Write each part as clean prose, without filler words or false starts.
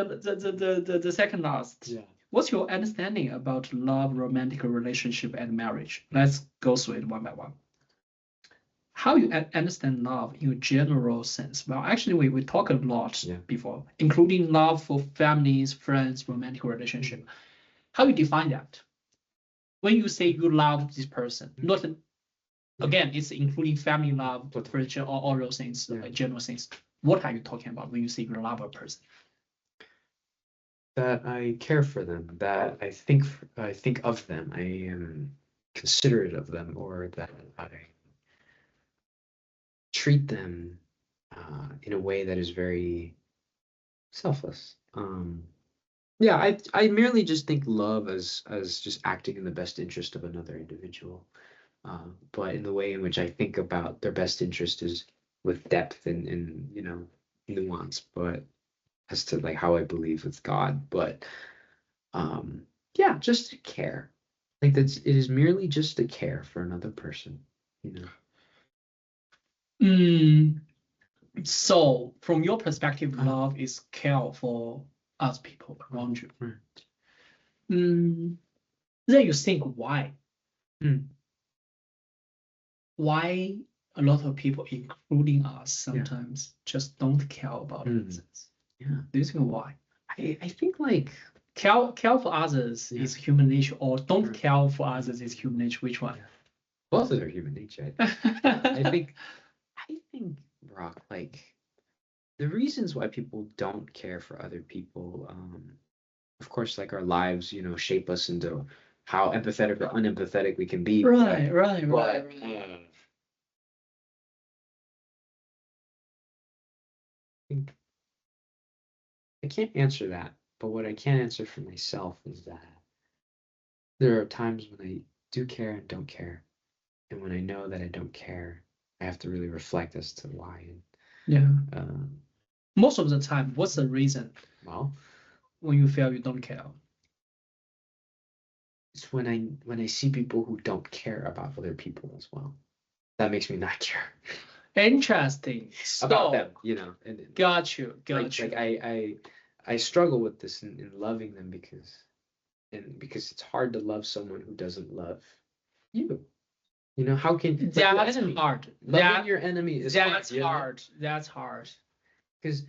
the second last. Yeah. What's your understanding about love, romantic relationship, and marriage? Let's go through it one by one. How you understand love in a general sense? Well, actually, we talked a lot before, including love for families, friends, romantic relationship. How you define that? When you say you love this person, not again, it's including family love, friendship, all those things, general things. What are you talking about when you say you love a person? That I care for them, that I think of them, I am considerate of them, or that I treat them in a way that is very selfless. I merely just think love as just acting in the best interest of another individual. But in the way in which I think about their best interest is with depth and nuance, but as to like how I believe with God. But just to care. I think it is merely just to care for another person, So from your perspective, love is care for other people around you. Then you think why? Why a lot of people, including us, sometimes just don't care about others? Yeah. Do you think why? I think like care for others is human nature, or don't care for others is human nature. Which one? Both of them are human nature. I think, Brock, like the reasons why people don't care for other people, of course, like our lives, shape us into how empathetic or unempathetic we can be. Right. I can't answer that, but what I can answer for myself is that there are times when I do care and don't care. And when I know that I don't care, I have to really reflect as to why. Most of the time, what's the reason? Well, when you feel you don't care, it's when I see people who don't care about other people as well. That makes me not care. Interesting. About them, And, got you. Like I struggle with this in loving them because it's hard to love someone who doesn't love you. How can that's hard. Loving your enemy is hard. That's hard. Because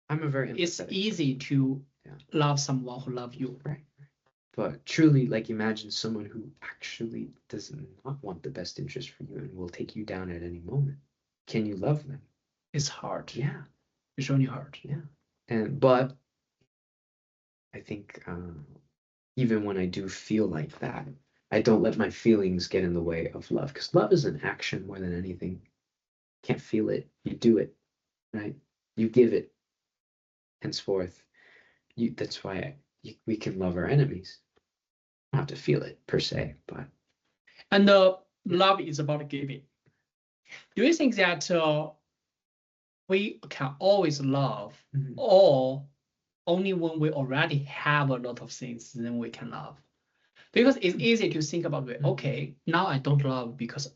I'm a very it's easy to love someone who loves you. Right. But truly, like imagine someone who actually does not want the best interest for you and will take you down at any moment. Can you love them? It's hard. Yeah. It's really hard. Yeah. But I think even when I do feel like that, I don't let my feelings get in the way of love, because love is an action more than anything. Can't feel it, you do it, right? You give it. Henceforth, that's why we can love our enemies. Not have to feel it per se, but. And love is about giving. Do you think that we can always love, or only when we already have a lot of things, then we can love? Because it's easy to think about it. Okay, now I don't love because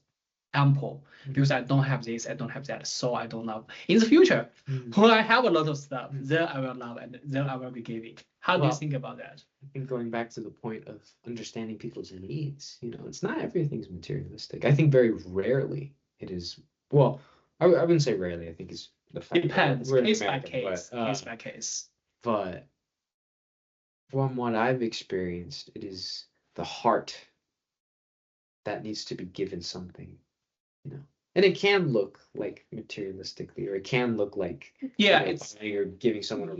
I'm poor, because I don't have this, I don't have that, so I don't love. In the future, when I have a lot of stuff, then I will love and then I will be giving. How do you think about that? I think going back to the point of understanding people's needs, it's not everything's materialistic. I think very rarely it is. Well, I wouldn't say rarely. I think it's the fact. Depends, case by case. But from what I've experienced, it is the heart that needs to be given something, and it can look like materialistically, or it can look like it's you're giving someone a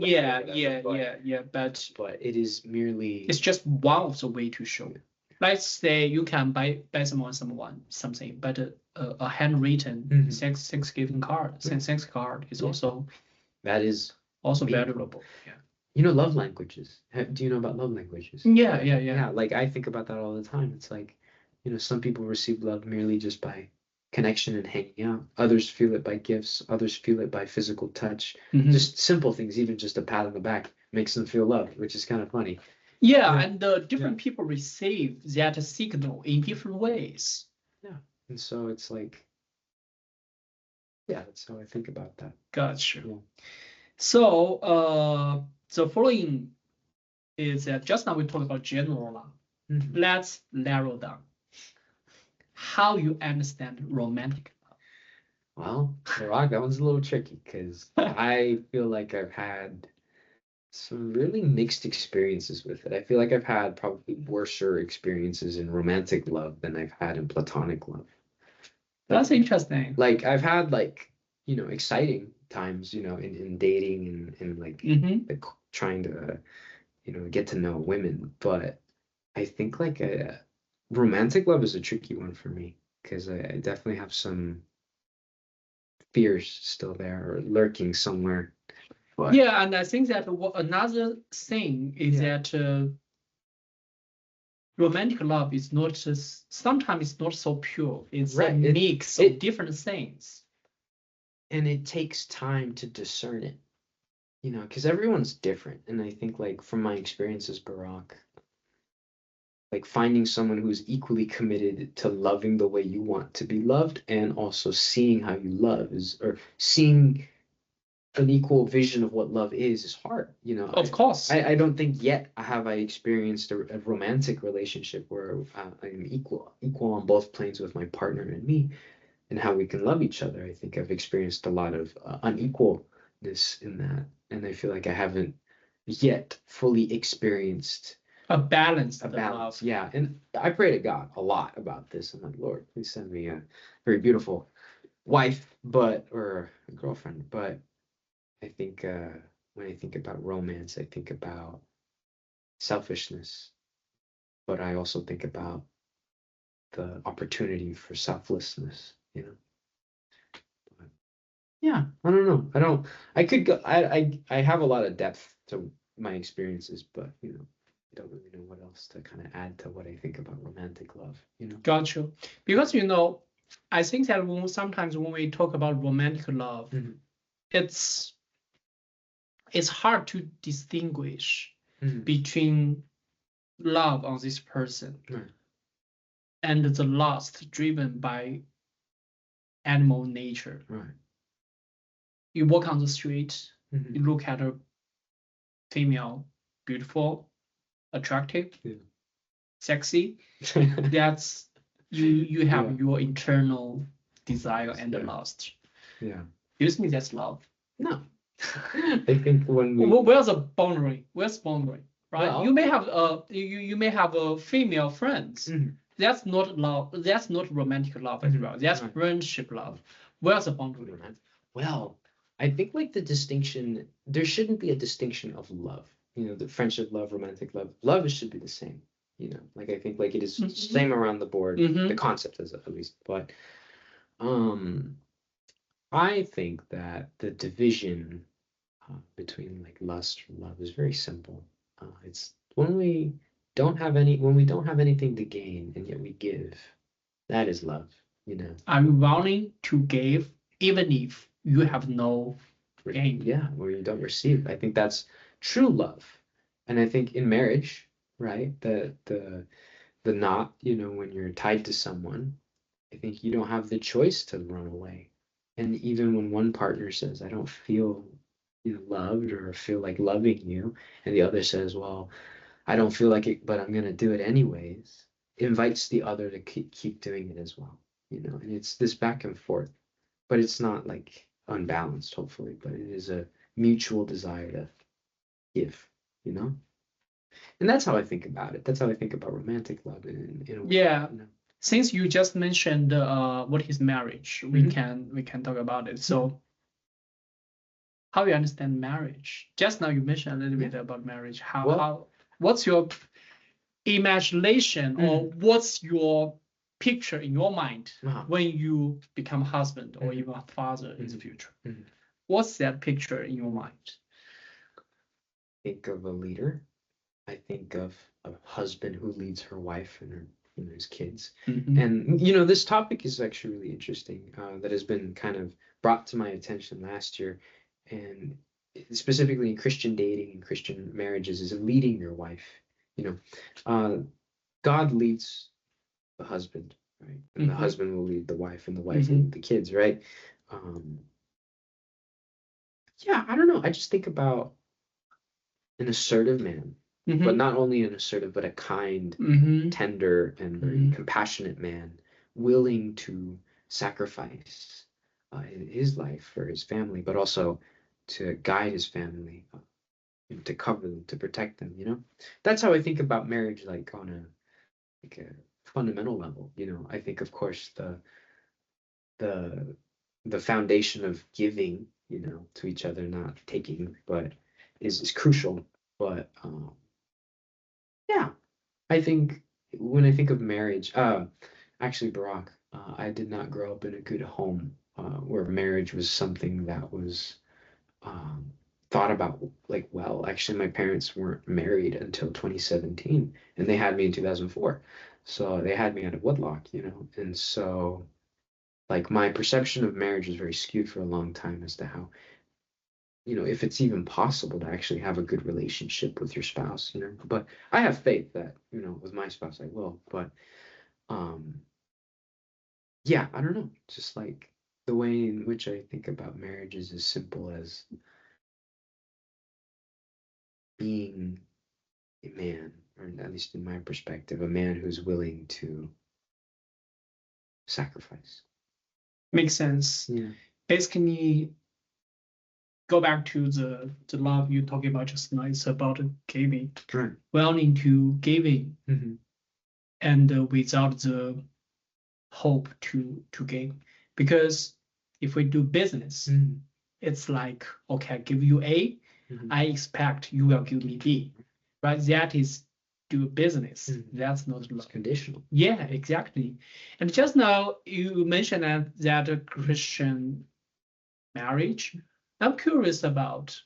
but it is merely, it's just one of the way to show. Let's say you can buy someone something, but a handwritten Thanksgiving card, thanks card is also valuable. Love languages. Do you know about love languages? Yeah. Like I think about that all the time. It's like, some people receive love merely just by connection and hanging out. Others feel it by gifts. Others feel it by physical touch. Just simple things, even just a pat on the back makes them feel loved, which is kind of funny. And different people receive that signal in different ways. And so it's like, that's how I think about that. Gotcha. So the following is that just now we talked about general love. Mhm. Let's narrow down how you understand romantic love. Well, Barack, that one's a little tricky because I feel like I've had some really mixed experiences with it. I feel like I've had probably worser experiences in romantic love than I've had in platonic love. That's interesting. Like I've had exciting times, in dating and like trying to, get to know women. But I think like a romantic love is a tricky one for me because I definitely have some fears still there or lurking somewhere. But Yeah, and I think that another thing is Yeah. that romantic love is not just, sometimes it's not so pure. It's a Right, mix of different things. and it takes time to discern it, because everyone's different. And I think like from my experiences, Barack, like finding someone who's equally committed to loving the way you want to be loved and also seeing how you love or seeing an equal vision of what love is hard. Of course. I don't think yet have I experienced a romantic relationship where I'm equal on both planes with my partner and me and how we can love each other. I think I've experienced a lot of unequalness in that, and I feel like I haven't yet fully experienced A balanced a balance. love. Yeah, and I pray to God a lot about this. I'm like, Lord, please send me a very beautiful wife, or a girlfriend. But I think when I think about romance, I think about selfishness, but I also think about the opportunity for selflessness. But, yeah, I don't know. I could go. I have a lot of depth to my experiences, but I don't really know what else to kind of add to what I think about romantic love. Got you. Because I think that sometimes when we talk about romantic love, Mhm. it's hard to distinguish Mhm. between love on this person Right. and the lust driven by animal nature. Right. You walk on the street, Mhm. you look at a female, beautiful, attractive, Yeah. sexy. That's you have Yeah. your internal desire and Yeah. lust. Yeah. Do you think that's love? No. I think when we Where's the boundary? Where's the boundary? Right? Well- You may have you may have a female friends. Mhm. That's not love. That's not romantic love as Mhm. well. That's Right. friendship love. Where's the boundary? Well, I think like the distinction, there shouldn't be a distinction of love. The friendship love, romantic love. Love should be the same. Like I think like it is Mhm. same around the board. Mhm. The concept is at least. But I think that the division between like lust and love is very simple. It's when we don't have anything to gain and yet we give. That is love. I'm willing to give even if you have no gain. Yeah, or you don't receive. I think that's true love. And I think in marriage, right, the knot, when you're tied to someone, I think you don't have the choice to run away. And even when one partner says, I don't feel loved or feel like loving you, and the other says, well, I don't feel like it, but I'm gonna do it anyways, it invites the other to keep doing it as well. And it's this back and forth, but it's not like unbalanced, hopefully, but it is a mutual desire to give, and that's how I think about it. That's how I think about romantic love in a way. Yeah. Since you just mentioned what is marriage, we can talk about it. So how you understand marriage? Just now you mentioned a little bit about marriage. What's your imagination or what's your picture in your mind when you become husband or even a father in the future? What's that picture in your mind? Think of a leader. I think of a husband who leads her wife and his kids. And this topic is actually really interesting. That has been kind of brought to my attention last year, and specifically in Christian dating and Christian marriages, is leading your wife. God leads the husband, right? And the husband will lead the wife, and the wife will lead the kids, right? Yeah, I don't know. I just think about an assertive man, but not only an assertive, but a kind, tender, and very compassionate man, willing to sacrifice his life for his family, but also to guide his family, to cover them, to protect them. That's how I think about marriage, like on a fundamental level. I think, of course, the foundation of giving, to each other, not taking, but is crucial. But yeah, I think when I think of marriage, actually, Barack, I did not grow up in a good home where marriage was something that was thought about like well. Actually, my parents weren't married until 2017, and they had me in 2004. So they had me out of wedlock, and so like my perception of marriage is very skewed for a long time as to how, if it's even possible to actually have a good relationship with your spouse, but I have faith that, with my spouse I will, but yeah, I don't know, just like the way in which I think about marriage is as simple as being a man, or at least in my perspective, a man who's willing to sacrifice. Makes sense. Yeah. Basically, go back to the love you talking about just now. It's about giving. Right. Well into giving, and without the hope to gain. Because if we do business, it's like, okay, I give you A, I expect you will give me B, right? That is do business. That's not love. It's conditional. Yeah, exactly. And just now you mentioned that a Christian marriage. I'm curious about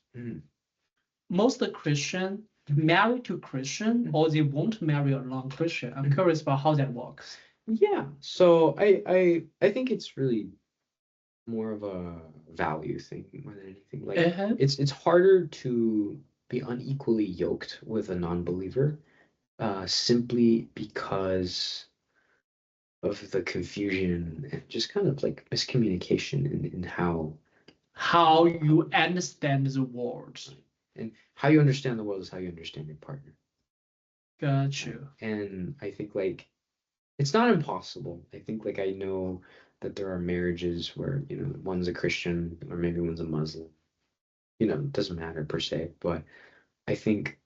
most Christian married to Christian, or they won't marry a non-Christian. I'm curious about how that works. Yeah, so I think it's really more of a value thing more than anything. Like it's harder to be unequally yoked with a non-believer, simply because of the confusion and just kind of like miscommunication in how you understand the world. And how you understand the world is how you understand your partner. Got you. And I think like it's not impossible. I think like I know that there are marriages where, one's a Christian or maybe one's a Muslim. It doesn't matter per se, but I think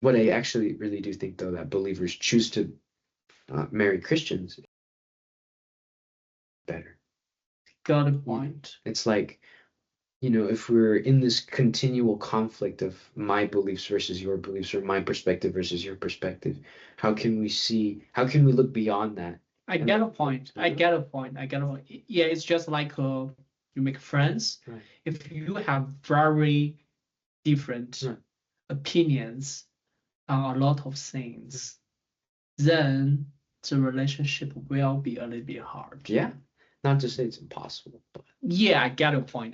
what I actually really do think though that believers choose to marry Christians better. Got a point. It's like, if we're in this continual conflict of my beliefs versus your beliefs, or my perspective versus your perspective, how can we look beyond that? I get a point. Yeah, it's just like you make friends. Right. If you have very different opinions on a lot of things, then the relationship will be a little bit hard. Yeah. Not to say it's impossible, but yeah, I get a point.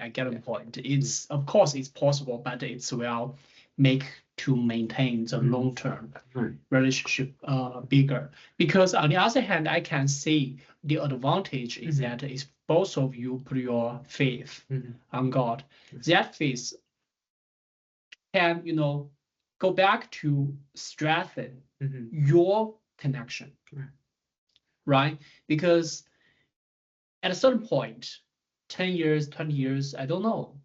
It's of course it's possible, but it's will make to maintain the long-term relationship bigger. Because on the other hand, I can see the advantage is that if both of you put your faith on God, that faith can go back to strengthen your connection, right? Because at a certain point, 10 years, 20 years, I don't know.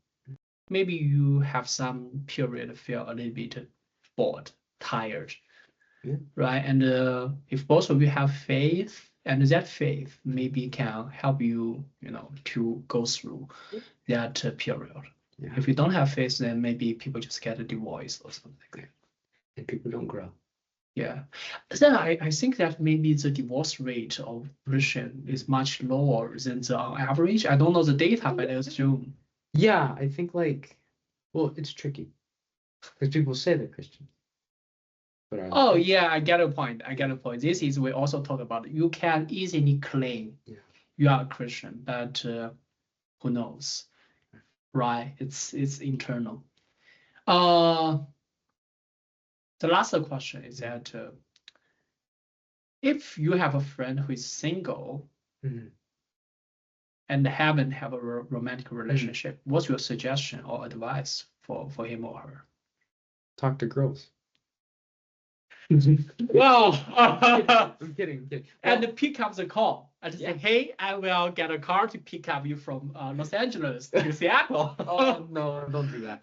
Maybe you have some period feel a little bit bored, tired, right? And if both of you have faith, and that faith maybe can help you, to go through that period. Yeah. If you don't have faith, then maybe people just get a divorce or something like that. And people don't grow. Yeah. Then I think that maybe the divorce rate of Christian is much lower than the average. I don't know the data, but I assume. Yeah, I think it's tricky because people say they're Christian. But yeah, I get a point. This is we also talk about. You can easily claim you are a Christian, but who knows, right? It's internal. The last question is that if you have a friend who is single and haven't have a romantic relationship, what's your suggestion or advice for him or her? talk to girls. Well, I'm kidding. and pick up the call and Yeah. say, hey, I will get a car to pick up you from Los Angeles to Seattle. Oh no, don't do that.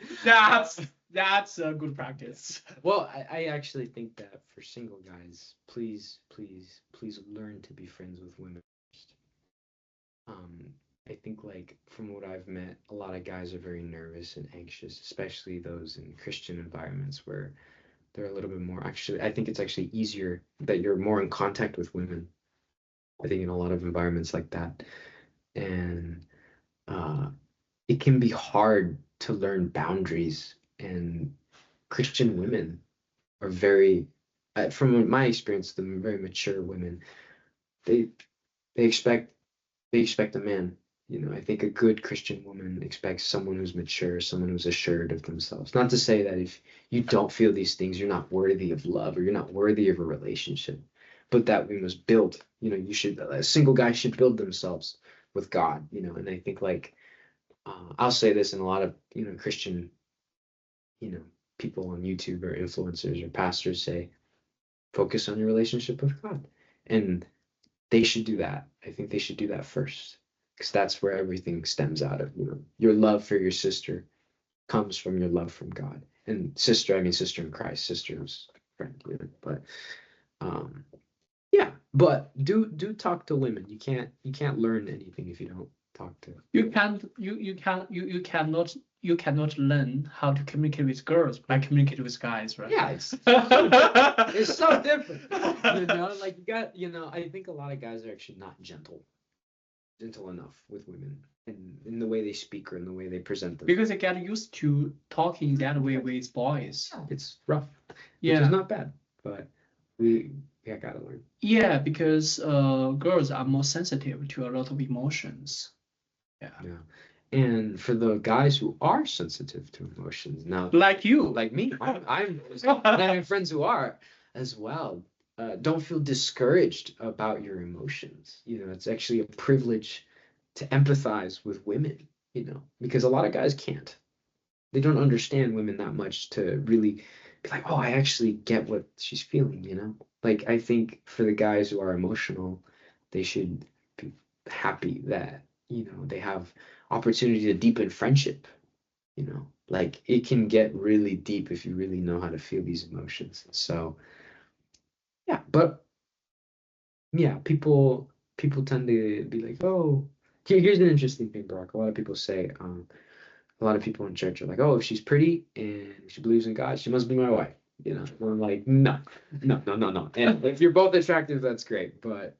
That's a good practice. Well, I actually think that for single guys, please learn to be friends with women first. I think like from what I've met, a lot of guys are very nervous and anxious, especially those in Christian environments where they're a little bit more actually, I think it's actually easier that you're more in contact with women. I think in a lot of environments like that. And it can be hard to learn boundaries, and Christian women are very, from my experience, the very mature women, they expect a man. You know, I think a good Christian woman expects someone who's mature, someone who's assured of themselves. Not to say that if you don't feel these things, you're not worthy of love or you're not worthy of a relationship, but that we must build. You know, a single guy should build themselves with God. You know, and I think like I'll say this, in a lot of Christian, people on YouTube or influencers or pastors say, focus on your relationship with God, and they should do that. I think they should do that first, because that's where everything stems out of. Your love for your sister comes from your love from God. And sister, I mean sister in Christ, sister is friend. But yeah, but do talk to women. You can't learn anything if you don't talk to. You cannot learn how to communicate with girls by communicating with guys, right? Yeah, it's so different. Like you got, I think a lot of guys are actually not gentle enough with women in the way they speak or in the way they present them. Because they get used to talking that way with boys. It's rough. Yeah. Which is not bad, but we gotta learn. Yeah, because girls are more sensitive to a lot of emotions. Yeah. And for the guys who are sensitive to emotions, now, like you, like me, I have friends who are as well. Don't feel discouraged about your emotions. It's actually a privilege to empathize with women. Because a lot of guys can't. They don't understand women that much to really be like, oh, I actually get what she's feeling. Like I think for the guys who are emotional, they should be happy that they have opportunity to deepen friendship. Like it can get really deep if you really know how to feel these emotions. So yeah, but yeah, people tend to be like, oh, here's an interesting thing, Barack. A lot of people say, a lot of people in church are like, oh, if she's pretty and she believes in God, she must be my wife. And I'm like, no. And if you're both attractive, that's great, but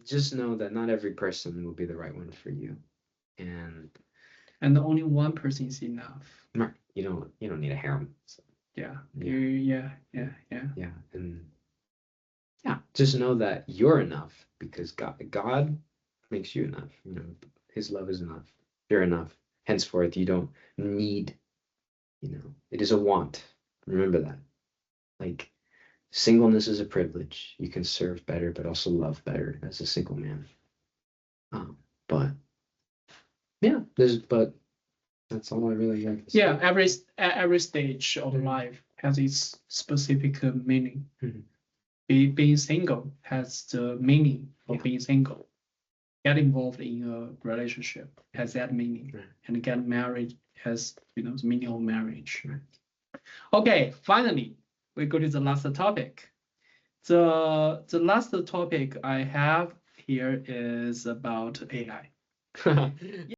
just know that not every person will be the right one for you, and only one person is enough. Right. You don't need a harem. So. Yeah. Yeah, and yeah, just know that you're enough because God makes you enough. His love is enough. You're enough. Henceforth, you don't need. It is a want. Remember that. Like. Singleness is a privilege. You can serve better, but also love better as a single man. But yeah, but that's all I really got to say. Yeah, every stage of life has its specific meaning. Mm-hmm. Being single has the meaning of being single. Get involved in a relationship has that meaning, right. And get married has the meaning of marriage. Right. Okay, finally. We go to the last topic. The last topic I have here is about AI.